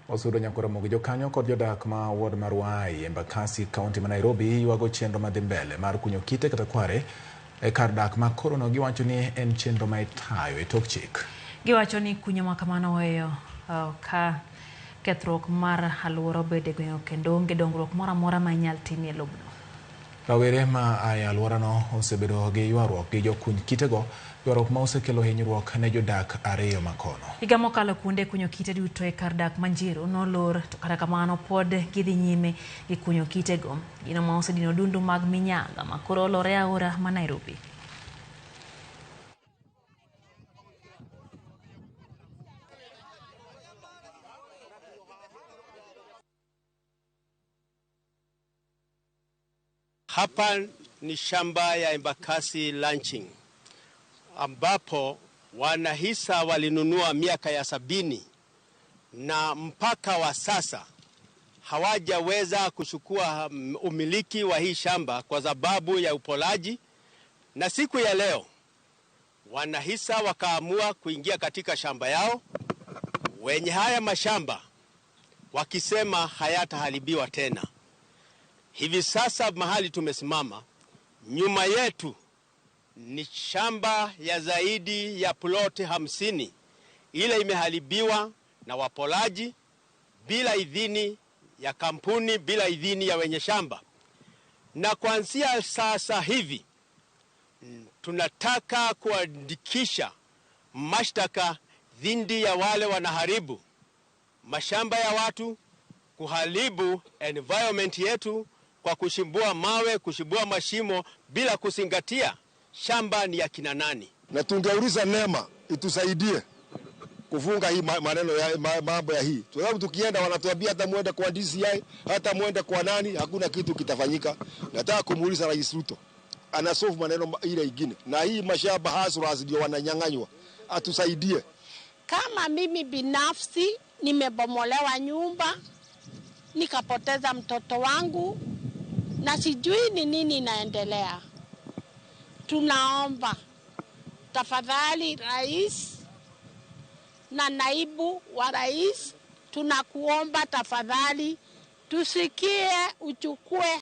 Osudo Nyakura Mogijo kanyo kod jodak ma ward mar Wai Embakasi kaunti ma Nairobi yuago chenro madhi mbele mar kunyo kite kata kware e kar dak ma korono giwacho ni en chenro ma itayo e tok chik. Giwacho ni kunyo ma kamano weyo ka kethruok mar alwora bede goyo kendo onge dongruok moro amora ma inyal tim e lobno. Rawere ma aya alworano osebedo gi ywaruok gi jokuny kitego, ywaruok ma osekelo hinyruok ne jodak ariyo makono. Higa mokalo kuonde kunyo kite duto e kar dak Manjiru nolor, to kata kamano pod gidhi nyime gi kunyo kitego. Gino ma osedino dundu mag minyaga ma koro olore aora ma Nairobi. Hapa ni shamba ya Embakasi Ranching ambapo wanahisa walinunua miaka ya 70 na mpaka wa sasa hawajaweza kuchukua umiliki wa hii shamba kwa sababu ya upolaji, na siku ya leo wanahisa wakaamua kuingia katika shamba yao, wenye haya mashamba wakisema hayataharibiwa tena. Hivi sasa mahali tumesimama, nyuma yetu ni shamba ya zaidi ya ploti 50 ile imeharibiwa na wapolaji bila idhini ya kampuni, bila idhini ya wenye shamba. Na kuanzia sasa hivi tunataka kuandikisha mashtaka dhidi ya wale wanaharibu mashamba ya watu, kuharibu environment yetu kwa kuchimbua mawe, kuchimbua mashimo bila kuzingatia shamba ni ya kina nani. Na tungeuliza NEMA itusaidie kufunga hii maneno ya mambo ya hii. Sababu tukienda wanatuambia hata muende kwa DCI, hata muende kwa nani, hakuna kitu kitafanyika. Nataka kumuuliza Rais Ruto anasolve maneno ile ingine. Na hii mashamba hustlers ndio wananyang'anywa. Atusaidie. Kama mimi binafsi nimebomolewa nyumba, nikapoteza mtoto wangu na sijui ni nini inaendelea. Tunaomba tafadhali Rais na naibu wa rais, tunakuomba tafadhali tusikie, uchukue